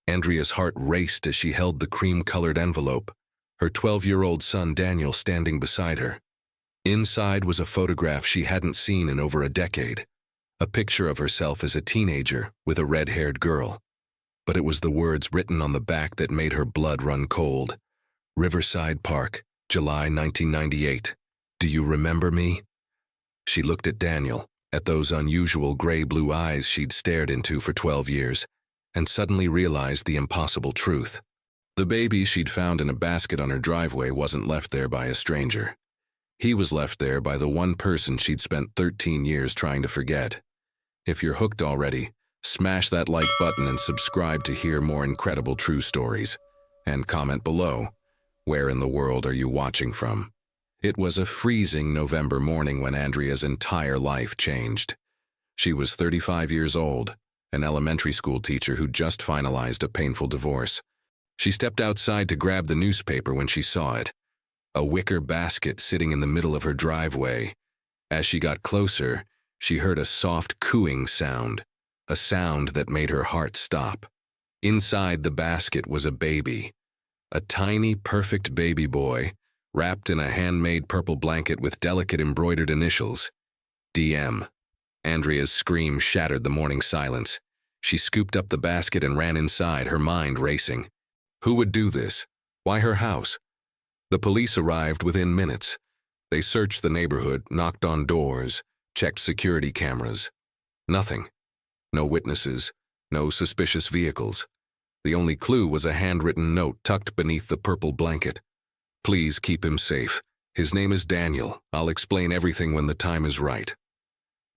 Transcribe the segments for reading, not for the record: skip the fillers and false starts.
Andrea's heart raced as she held the cream-colored envelope, her 12-year-old son Daniel standing beside her. Inside was a photograph she hadn't seen in over a decade, a picture of herself as a teenager with a red-haired girl. But it was the words written on the back that made her blood run cold. Riverside Park, July 1998. Do you remember me? She looked at Daniel, at those unusual gray-blue eyes she'd stared into for 12 years, and suddenly realized the impossible truth. The baby she'd found in a basket on her driveway wasn't left there by a stranger. He was left there by the one person she'd spent 13 years trying to forget. If you're hooked already, smash that like button and subscribe to hear more incredible true stories. And comment below, where in the world are you watching from? It was a freezing November morning when Andrea's entire life changed. She was 35 years old, an elementary school teacher who'd just finalized a painful divorce. She stepped outside to grab the newspaper when she saw it, a wicker basket sitting in the middle of her driveway. As she got closer, she heard a soft cooing sound, a sound that made her heart stop. Inside the basket was a baby, a tiny, perfect baby boy, wrapped in a handmade purple blanket with delicate embroidered initials. DM. Andrea's scream shattered the morning silence. She scooped up the basket and ran inside, her mind racing. Who would do this? Why her house? The police arrived within minutes. They searched the neighborhood, knocked on doors, checked security cameras. Nothing. No witnesses, no suspicious vehicles. The only clue was a handwritten note tucked beneath the purple blanket. Please keep him safe. His name is Daniel. I'll explain everything when the time is right.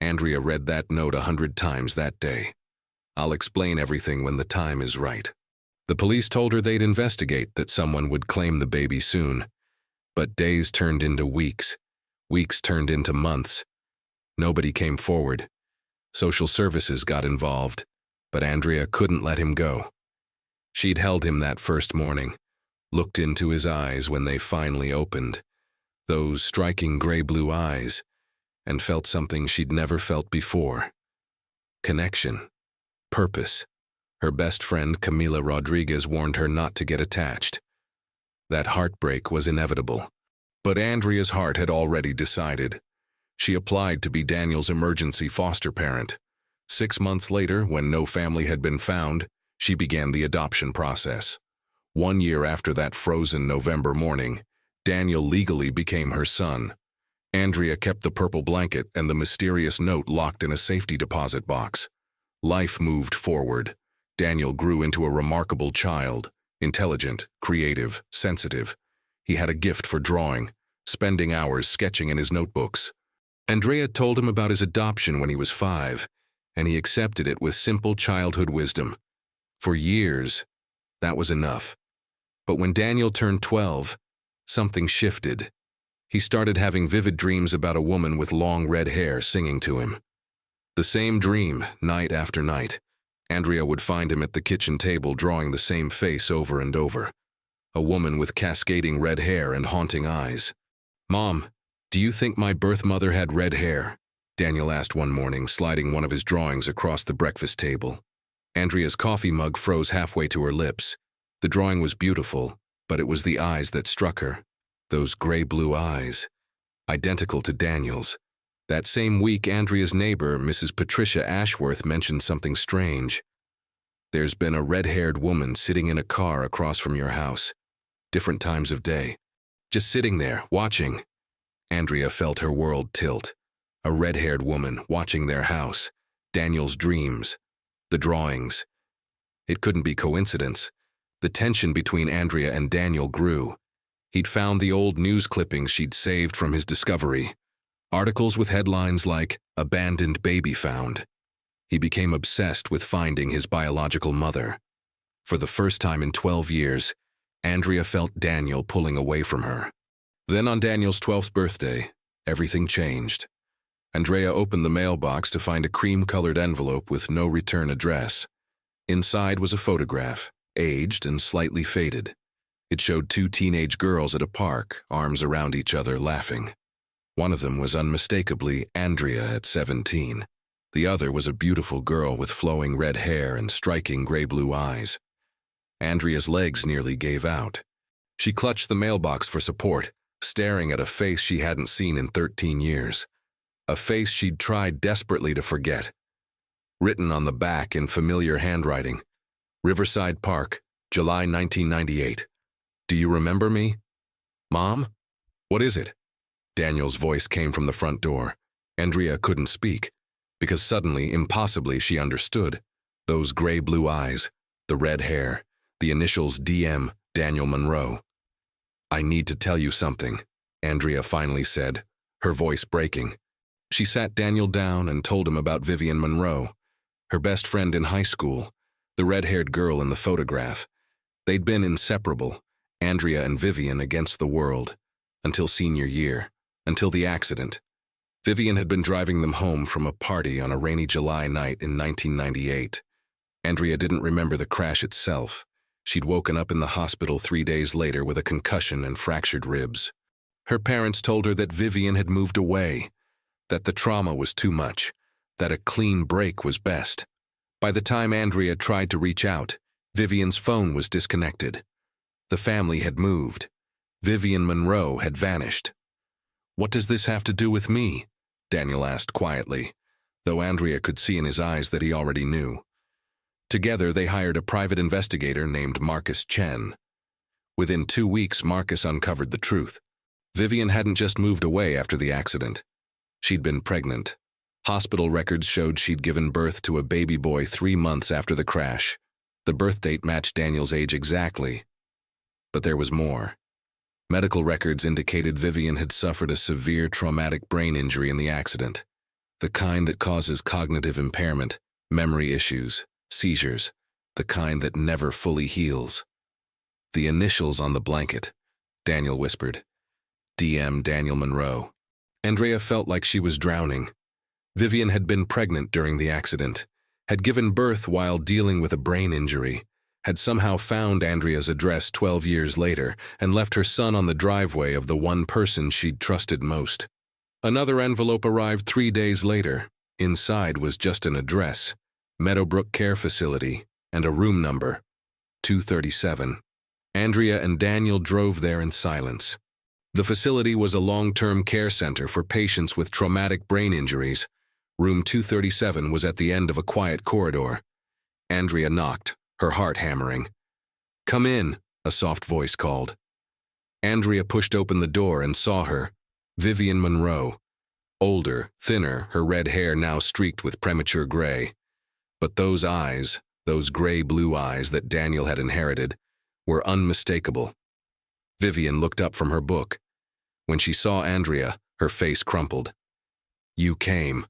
Andrea read that note 100 times that day. I'll explain everything when the time is right. The police told her they'd investigate, that someone would claim the baby soon. But days turned into weeks. Weeks turned into months. Nobody came forward. Social services got involved, but Andrea couldn't let him go. She'd held him that first morning, looked into his eyes when they finally opened, those striking gray-blue eyes, and felt something she'd never felt before. Connection. Purpose. Her best friend, Camila Rodriguez, warned her not to get attached. That heartbreak was inevitable. But Andrea's heart had already decided. She applied to be Daniel's emergency foster parent. 6 months later, when no family had been found, she began the adoption process. 1 year after that frozen November morning, Daniel legally became her son. Andrea kept the purple blanket and the mysterious note locked in a safety deposit box. Life moved forward. Daniel grew into a remarkable child, intelligent, creative, sensitive. He had a gift for drawing, spending hours sketching in his notebooks. Andrea told him about his adoption when he was 5, and he accepted it with simple childhood wisdom. For years, that was enough. But when Daniel turned 12, something shifted. He started having vivid dreams about a woman with long red hair singing to him. The same dream, night after night. Andrea would find him at the kitchen table drawing the same face over and over. A woman with cascading red hair and haunting eyes. "Mom, do you think my birth mother had red hair?" Daniel asked one morning, sliding one of his drawings across the breakfast table. Andrea's coffee mug froze halfway to her lips. The drawing was beautiful, but it was the eyes that struck her. Those gray-blue eyes. Identical to Daniel's. That same week, Andrea's neighbor, Mrs. Patricia Ashworth, mentioned something strange. "There's been a red-haired woman sitting in a car across from your house. Different times of day. Just sitting there, watching." Andrea felt her world tilt. A red-haired woman watching their house. Daniel's dreams. The drawings. It couldn't be coincidence. The tension between Andrea and Daniel grew. He'd found the old news clippings she'd saved from his discovery. Articles with headlines like, "Abandoned Baby Found." He became obsessed with finding his biological mother. For the first time in 12 years, Andrea felt Daniel pulling away from her. Then on Daniel's 12th birthday, everything changed. Andrea opened the mailbox to find a cream-colored envelope with no return address. Inside was a photograph, aged and slightly faded. It showed 2 teenage girls at a park, arms around each other, laughing. One of them was unmistakably Andrea at 17. The other was a beautiful girl with flowing red hair and striking gray-blue eyes. Andrea's legs nearly gave out. She clutched the mailbox for support, staring at a face she hadn't seen in 13 years. A face she'd tried desperately to forget. Written on the back in familiar handwriting, Riverside Park, July 1998. Do you remember me? Mom? What is it? Daniel's voice came from the front door. Andrea couldn't speak, because suddenly, impossibly, she understood. Those gray-blue eyes, the red hair, the initials DM, Daniel Monroe. I need to tell you something, Andrea finally said, her voice breaking. She sat Daniel down and told him about Vivian Monroe, her best friend in high school, the red-haired girl in the photograph. They'd been inseparable, Andrea and Vivian against the world, until senior year, until the accident. Vivian had been driving them home from a party on a rainy July night in 1998. Andrea didn't remember the crash itself. She'd woken up in the hospital 3 days later with a concussion and fractured ribs. Her parents told her that Vivian had moved away, that the trauma was too much, that a clean break was best. By the time Andrea tried to reach out, Vivian's phone was disconnected. The family had moved. Vivian Monroe had vanished. What does this have to do with me? Daniel asked quietly, though Andrea could see in his eyes that he already knew. Together, they hired a private investigator named Marcus Chen. Within 2 weeks, Marcus uncovered the truth. Vivian hadn't just moved away after the accident. She'd been pregnant. Hospital records showed she'd given birth to a baby boy 3 months after the crash. The birth date matched Daniel's age exactly. But there was more. Medical records indicated Vivian had suffered a severe traumatic brain injury in the accident, the kind that causes cognitive impairment, memory issues, seizures, the kind that never fully heals. The initials on the blanket, Daniel whispered. DM Daniel Monroe. Andrea felt like she was drowning. Vivian had been pregnant during the accident, had given birth while dealing with a brain injury, had somehow found Andrea's address 12 years later and left her son on the driveway of the one person she'd trusted most. Another envelope arrived 3 days later. Inside was just an address, Meadowbrook Care Facility, and a room number, 237. Andrea and Daniel drove there in silence. The facility was a long-term care center for patients with traumatic brain injuries. Room 237 was at the end of a quiet corridor. Andrea knocked, her heart hammering. Come in, a soft voice called. Andrea pushed open the door and saw her, Vivian Monroe. Older, thinner, her red hair now streaked with premature gray. But those eyes, those gray-blue eyes that Daniel had inherited, were unmistakable. Vivian looked up from her book. When she saw Andrea, her face crumpled. You came.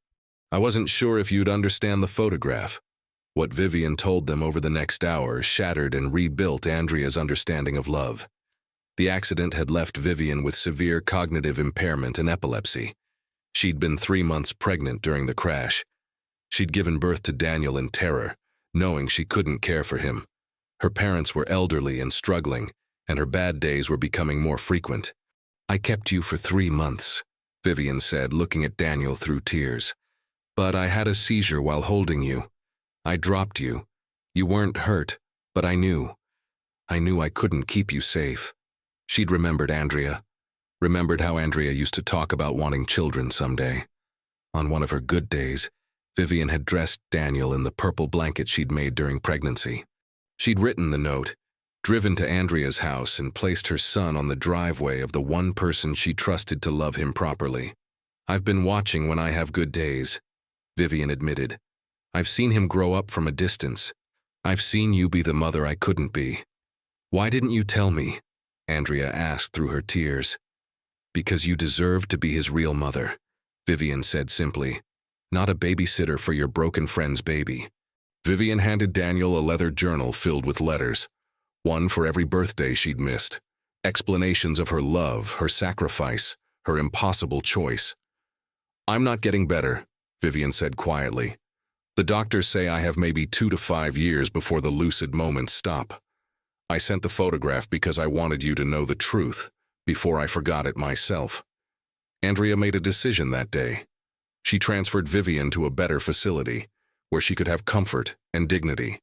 I wasn't sure if you'd understand the photograph. What Vivian told them over the next hour shattered and rebuilt Andrea's understanding of love. The accident had left Vivian with severe cognitive impairment and epilepsy. She'd been 3 months pregnant during the crash. She'd given birth to Daniel in terror, knowing she couldn't care for him. Her parents were elderly and struggling, and her bad days were becoming more frequent. I kept you for 3 months, Vivian said, looking at Daniel through tears. But I had a seizure while holding you. I dropped you. You weren't hurt, but I knew. I knew I couldn't keep you safe. She'd remembered Andrea. Remembered how Andrea used to talk about wanting children someday. On one of her good days, Vivian had dressed Daniel in the purple blanket she'd made during pregnancy. She'd written the note, driven to Andrea's house, and placed her son on the driveway of the one person she trusted to love him properly. I've been watching when I have good days, Vivian admitted. I've seen him grow up from a distance. I've seen you be the mother I couldn't be. Why didn't you tell me? Andrea asked through her tears. Because you deserved to be his real mother, Vivian said simply. Not a babysitter for your broken friend's baby. Vivian handed Daniel a leather journal filled with letters, one for every birthday she'd missed, explanations of her love, her sacrifice, her impossible choice. I'm not getting better, Vivian said quietly. The doctors say I have maybe 2 to 5 years before the lucid moments stop. I sent the photograph because I wanted you to know the truth, before I forgot it myself. Andrea made a decision that day. She transferred Vivian to a better facility, where she could have comfort and dignity.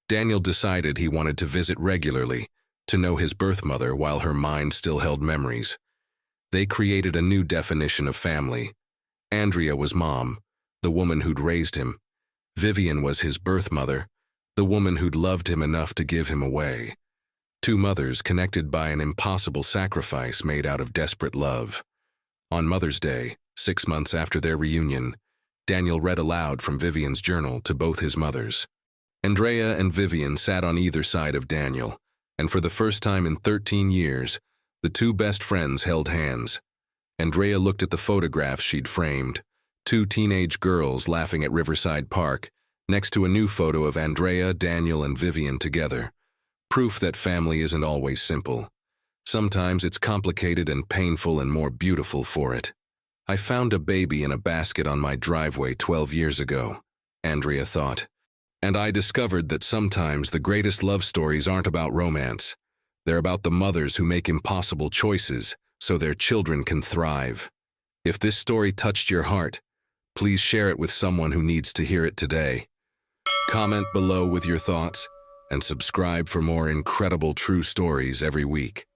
Daniel decided he wanted to visit regularly, to know his birth mother while her mind still held memories. They created a new definition of family. Andrea was mom, the woman who'd raised him. Vivian was his birth mother, the woman who'd loved him enough to give him away. Two mothers connected by an impossible sacrifice made out of desperate love. On Mother's Day, 6 months after their reunion, Daniel read aloud from Vivian's journal to both his mothers. Andrea and Vivian sat on either side of Daniel, and for the first time in 13 years, the two best friends held hands. Andrea looked at the photographs she'd framed, two teenage girls laughing at Riverside Park, next to a new photo of Andrea, Daniel, and Vivian together. Proof that family isn't always simple. Sometimes it's complicated and painful and more beautiful for it. I found a baby in a basket on my driveway 12 years ago, Andrea thought. And I discovered that sometimes the greatest love stories aren't about romance. They're about the mothers who make impossible choices so their children can thrive. If this story touched your heart, please share it with someone who needs to hear it today. Comment below with your thoughts and subscribe for more incredible true stories every week.